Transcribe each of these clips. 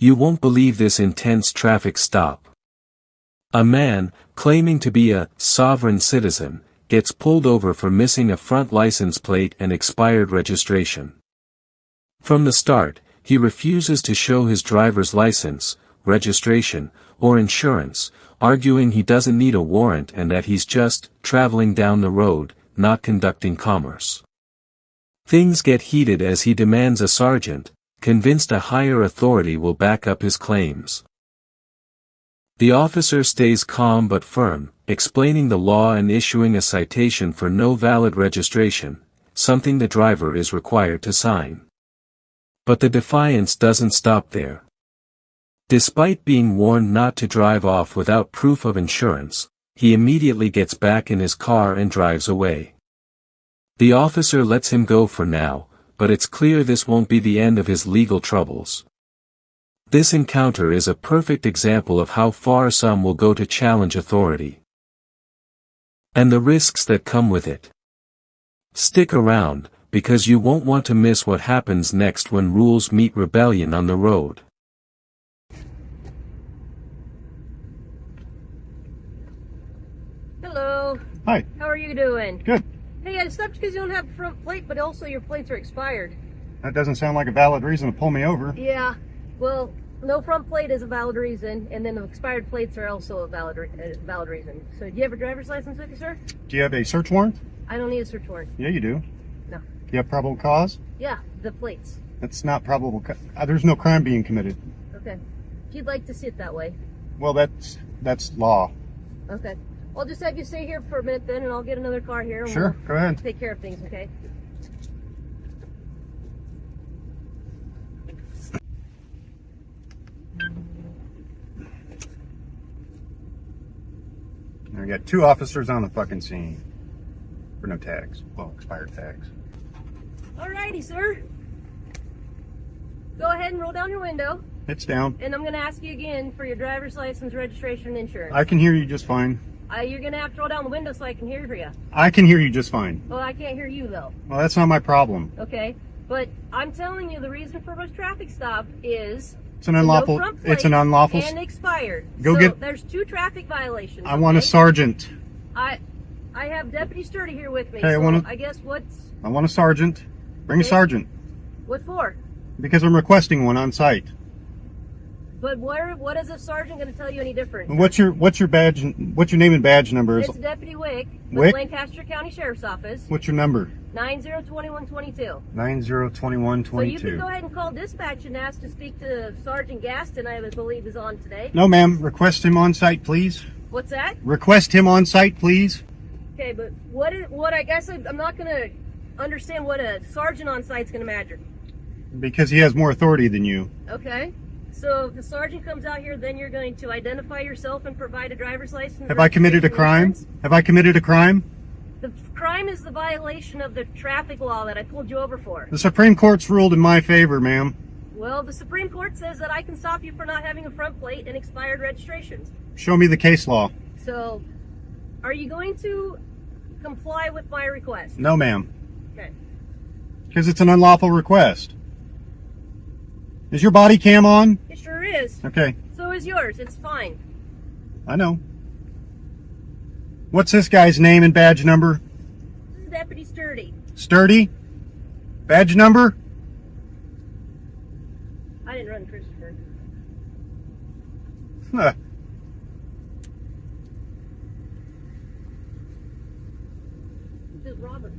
You won't believe this intense traffic stop. A man, claiming to be a sovereign citizen, gets pulled over for missing a front license plate and expired registration. From the start, he refuses to show his driver's license, registration, or insurance, arguing he doesn't need a warrant and that he's just traveling down the road, not conducting commerce. Things get heated as he demands a sergeant, convinced a higher authority will back up his claims. The officer stays calm but firm, explaining the law and issuing a citation for no valid registration, something the driver is required to sign. But the defiance doesn't stop there. Despite being warned not to drive off without proof of insurance, he immediately gets back in his car and drives away. The officer lets him go for now, but it's clear this won't be the end of his legal troubles. This encounter is a perfect example of how far some will go to challenge authority. And the risks that come with it. Stick around, because you won't want to miss what happens next when rules meet rebellion on the road. Hello. Hi. How are you doing? Good. Hey, I stopped because you don't have a front plate, but also your plates are expired. That doesn't sound like a valid reason to pull me over. Yeah. Well, no front plate is a valid reason, and then the expired plates are also a valid reason. So, do you have a driver's license with you, sir? Do you have a search warrant? I don't need a search warrant. Yeah, you do. No. Do you have probable cause? Yeah, the plates. That's not probable. There's no crime being committed. Okay. If you'd like to see it that way. Well, that's law. Okay. I'll just have you stay here for a minute then, and I'll get another car here. And Sure, we'll go ahead. take care of things, okay? Now we got 2 officers on the fucking scene for no tags. Well, expired tags. Alrighty, sir. Go ahead and roll down your window. It's down. And I'm going to ask you again for your driver's license, registration, and insurance. I can hear you just fine. You're going to have to roll down the window so I can hear you. I can hear you just fine. Well, I can't hear you, though. Well, that's not my problem. Okay? But I'm telling you the reason for this traffic stop is... It's an unlawful... No front plate it's an unlawful... and expired. Go so get... there's 2 traffic violations. I want a sergeant. I have Deputy Sturdy here with me. Okay, so I guess what's... I want a sergeant. Bring a sergeant. What for? Because I'm requesting one on site. But what is a sergeant going to tell you any different? What's your badge? What's your name and badge number? It's Deputy Wick, Wick? Lancaster County Sheriff's Office. What's your number? 902122. 902122. So you can go ahead and call dispatch and ask to speak to Sergeant Gaston, I believe is on today. No, ma'am. Request him on site, please. What's that? Request him on site, please. Okay, but what I guess I'm not going to understand what a sergeant on site's going to matter. Because he has more authority than you. Okay. So if the sergeant comes out here, then you're going to identify yourself and provide a driver's license. Have I committed a crime? Have I committed a crime? The crime is the violation of the traffic law that I pulled you over for. The Supreme Court's ruled in my favor, ma'am. Well, the Supreme Court says that I can stop you for not having a front plate and expired registrations. Show me the case law. So, are you going to comply with my request? No, ma'am. Okay. Because it's an unlawful request. Is your body cam on? It sure is. Okay. So is yours. It's fine. I know. What's this guy's name and badge number? This is Deputy Sturdy. Sturdy? Badge number? I didn't run Christopher. Huh. This is Robert's.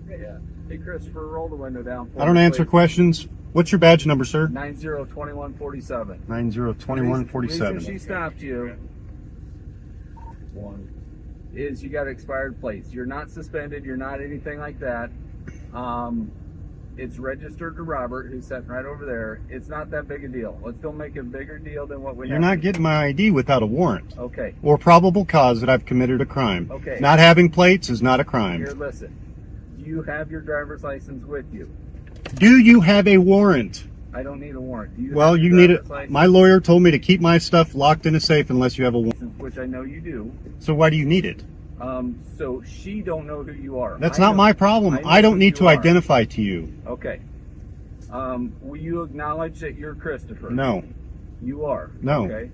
Yeah. Hey, Christopher, roll the window down. I don't answer questions. What's your badge number, sir? 902147. 902147. The reason she stopped you is you got expired plates. You're not suspended. You're not anything like that. It's registered to Robert, who's sitting right over there. It's not that big a deal. Let's don't make it a bigger deal than what we have. You're not getting my ID without a warrant. Okay. Or probable cause that I've committed a crime. Okay. Not having plates is not a crime. Here, listen. Do you have your driver's license with you? Do you have a warrant? I don't need a warrant. Do you Well, have you your need driver's it. license? My lawyer told me to keep my stuff locked in a safe unless you have a warrant. Which I know you do. So why do you need it? So she don't know who you are. That's I not know- my problem. know I don't who need to you are. identify to you. Okay. Will you acknowledge that you're Christopher? No. You are. No. Okay.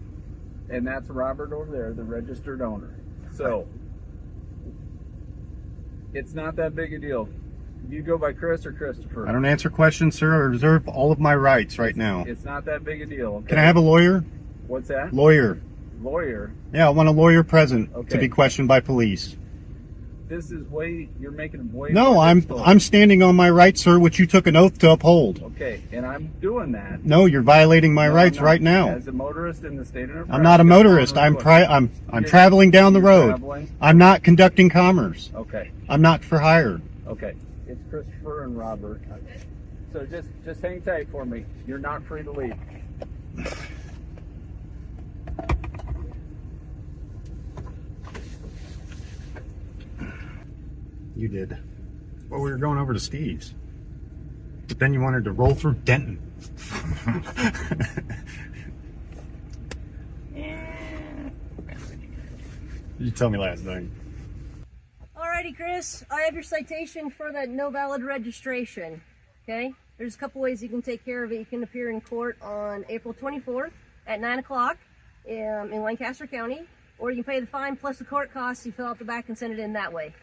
And that's Robert over there, the registered owner. So, it's not that big a deal. You go by Chris or Christopher. I don't answer questions, sir. I reserve all of my rights right now. It's not that big a deal. Okay? Can I have a lawyer? What's that? Lawyer. Lawyer. Yeah, I want a lawyer present to Okay. be questioned by police. This is you're making it way No, more I'm difficult. standing on my rights, sir, which you took an oath to uphold. Okay, and I'm doing that. No, you're violating my No, I'm rights not. right now. As a motorist in the state of Nebraska. I'm not a motorist. I'm You're- traveling down the you're road. traveling? I'm not conducting commerce. Okay, I'm not for hire. okay. It's Christopher and Robert. So just hang tight for me. You're not free to leave. You did. Well, we were going over to Steve's. But then you wanted to roll through Denton. You told me last night. Alrighty, Chris, I have your citation for that no valid registration. Okay? There's a couple ways you can take care of it. You can appear in court on April 24th at 9 o'clock in Lancaster County, or you can pay the fine plus the court costs. You fill out the back and send it in that way.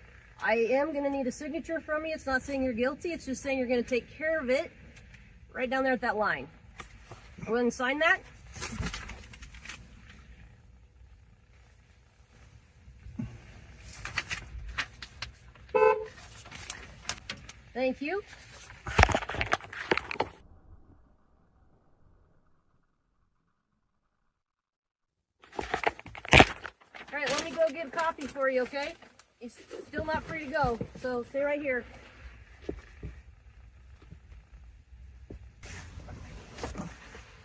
I am going to need a signature from you. It's not saying you're guilty. It's just saying you're going to take care of it right down there at that line. Go ahead and sign that. Thank you. All right, let me go get a copy for you, okay? He's still not free to go, so stay right here.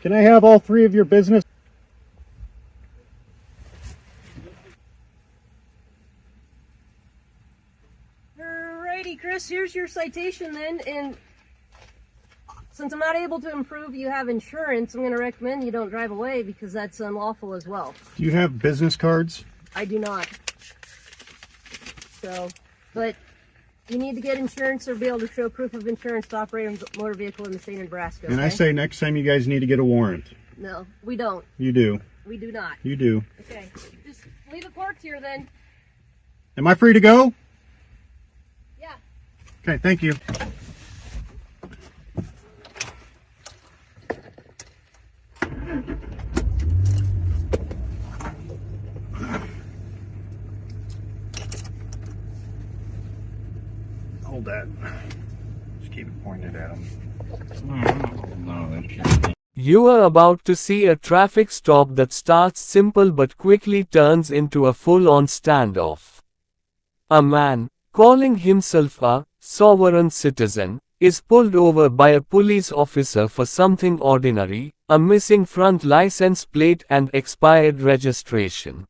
Can I have all three of your business? Alrighty, Chris, here's your citation then, and since I'm not able to improve you have insurance, I'm going to recommend you don't drive away because that's unlawful as well. Do you have business cards? I do not. So, but you need to get insurance or be able to show proof of insurance to operate a motor vehicle in the state of Nebraska. And I okay? say next time you guys need to get a warrant. No, we don't. You do. We do not. You do. Okay, just leave the courts here then. Am I free to go? Yeah. Okay, thank you. Hold that. Just keep it pointed at him. You are about to see a traffic stop that starts simple but quickly turns into a full-on standoff. A man, calling himself a sovereign citizen, is pulled over by a police officer for something ordinary, a missing front license plate and expired registration.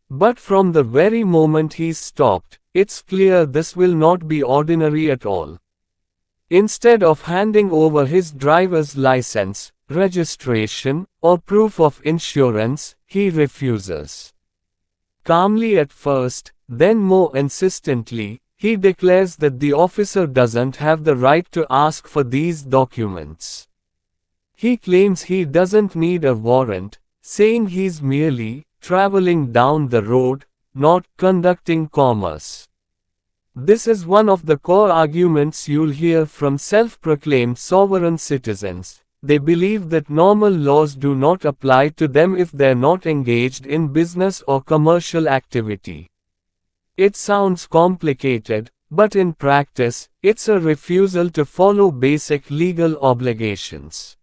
But from the very moment he's stopped, it's clear this will not be ordinary at all. Instead of handing over his driver's license, registration, or proof of insurance, he refuses. Calmly at first, then more insistently, he declares that the officer doesn't have the right to ask for these documents. He claims he doesn't need a warrant, saying he's merely traveling down the road, not conducting commerce. This is one of the core arguments you'll hear from self-proclaimed sovereign citizens. They believe that normal laws do not apply to them if they're not engaged in business or commercial activity. It sounds complicated, but in practice, it's a refusal to follow basic legal obligations.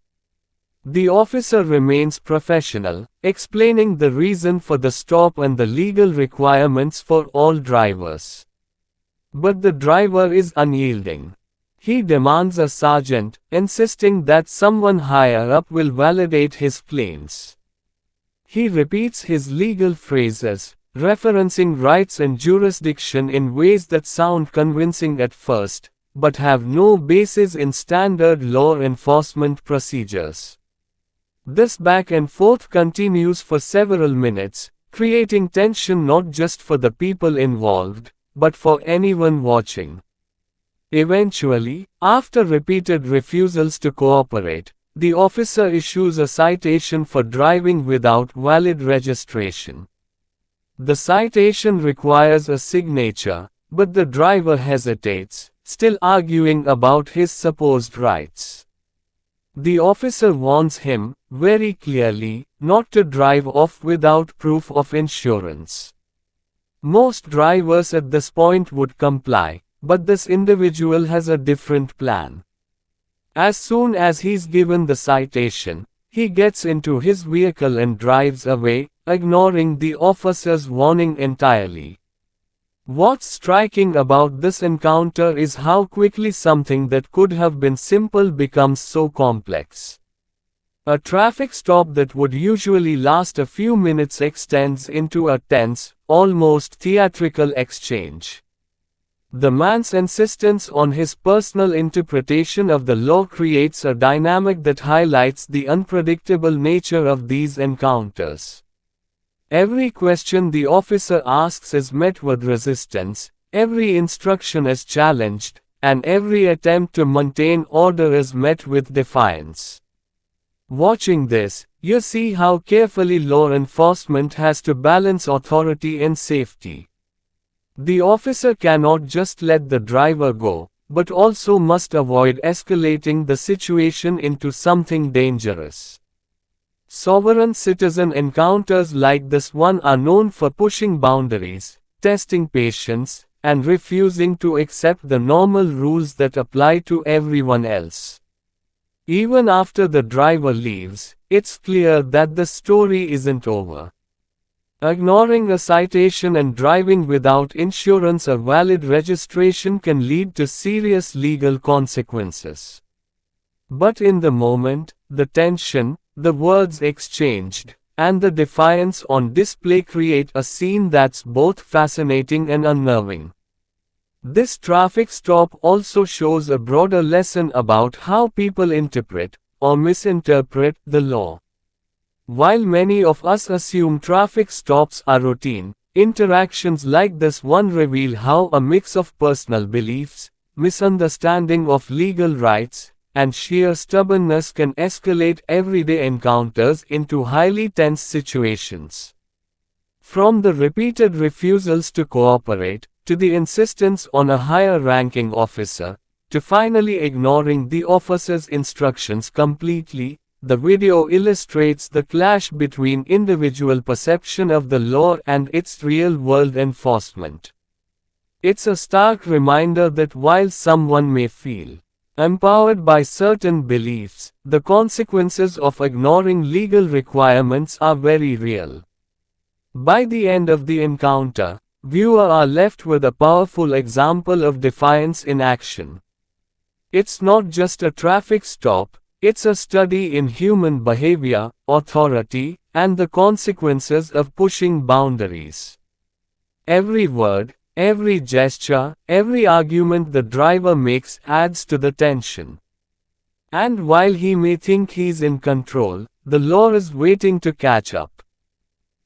The officer remains professional, explaining the reason for the stop and the legal requirements for all drivers. But the driver is unyielding. He demands a sergeant, insisting that someone higher up will validate his claims. He repeats his legal phrases, referencing rights and jurisdiction in ways that sound convincing at first, but have no basis in standard law enforcement procedures. This back and forth continues for several minutes, creating tension not just for the people involved, but for anyone watching. Eventually, after repeated refusals to cooperate, the officer issues a citation for driving without valid registration. The citation requires a signature, but the driver hesitates, still arguing about his supposed rights. The officer warns him, very clearly, not to drive off without proof of insurance. Most drivers at this point would comply, but this individual has a different plan. As soon as he's given the citation, he gets into his vehicle and drives away, ignoring the officer's warning entirely. What's striking about this encounter is how quickly something that could have been simple becomes so complex. A traffic stop that would usually last a few minutes extends into a tense, almost theatrical exchange. The man's insistence on his personal interpretation of the law creates a dynamic that highlights the unpredictable nature of these encounters. Every question the officer asks is met with resistance, every instruction is challenged, and every attempt to maintain order is met with defiance. Watching this, you see how carefully law enforcement has to balance authority and safety. The officer cannot just let the driver go, but also must avoid escalating the situation into something dangerous. Sovereign citizen encounters like this one are known for pushing boundaries, testing patience, and refusing to accept the normal rules that apply to everyone else. Even after the driver leaves, it's clear that the story isn't over. Ignoring a citation and driving without insurance or valid registration can lead to serious legal consequences. But in the moment, the tension, the words exchanged, and the defiance on display create a scene that's both fascinating and unnerving. This traffic stop also shows a broader lesson about how people interpret, or misinterpret, the law. While many of us assume traffic stops are routine, interactions like this one reveal how a mix of personal beliefs, misunderstanding of legal rights, and sheer stubbornness can escalate everyday encounters into highly tense situations. From the repeated refusals to cooperate, to the insistence on a higher-ranking officer, to finally ignoring the officer's instructions completely, the video illustrates the clash between individual perception of the law and its real-world enforcement. It's a stark reminder that while someone may feel empowered by certain beliefs, the consequences of ignoring legal requirements are very real. By the end of the encounter, viewers are left with a powerful example of defiance in action. It's not just a traffic stop, it's a study in human behavior, authority, and the consequences of pushing boundaries. Every word, every gesture, every argument the driver makes adds to the tension. And while he may think he's in control, the law is waiting to catch up.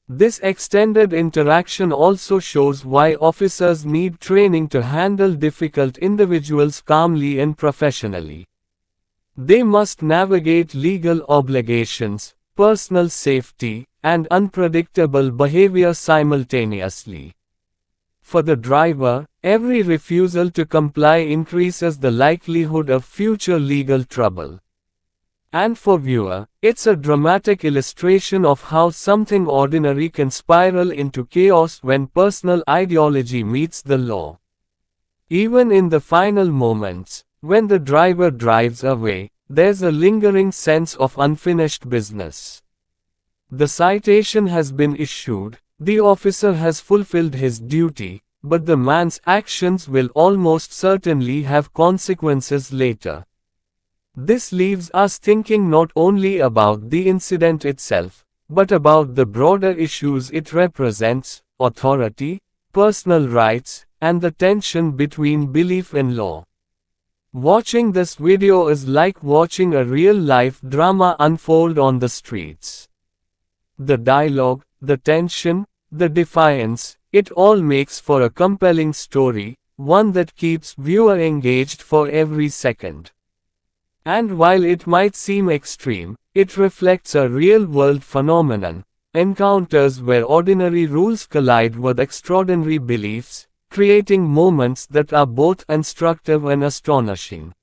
This extended interaction also shows why officers need training to handle difficult individuals calmly and professionally. They must navigate legal obligations, personal safety, and unpredictable behavior simultaneously. For the driver, every refusal to comply increases the likelihood of future legal trouble. And for viewer, it's a dramatic illustration of how something ordinary can spiral into chaos when personal ideology meets the law. Even in the final moments, when the driver drives away, there's a lingering sense of unfinished business. The citation has been issued, the officer has fulfilled his duty, but the man's actions will almost certainly have consequences later. This leaves us thinking not only about the incident itself, but about the broader issues it represents: authority, personal rights, and the tension between belief and law. Watching this video is like watching a real-life drama unfold on the streets. The dialogue, the tension, the defiance, it all makes for a compelling story, one that keeps viewer engaged for every second. And while it might seem extreme, it reflects a real-world phenomenon, encounters where ordinary rules collide with extraordinary beliefs, creating moments that are both instructive and astonishing.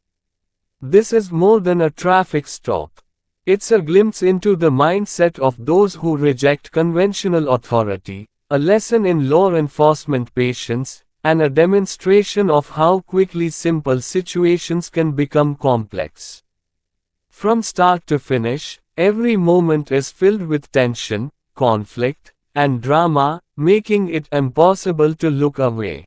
This is more than a traffic stop. It's a glimpse into the mindset of those who reject conventional authority, a lesson in law enforcement patience, and a demonstration of how quickly simple situations can become complex. From start to finish, every moment is filled with tension, conflict, and drama, making it impossible to look away.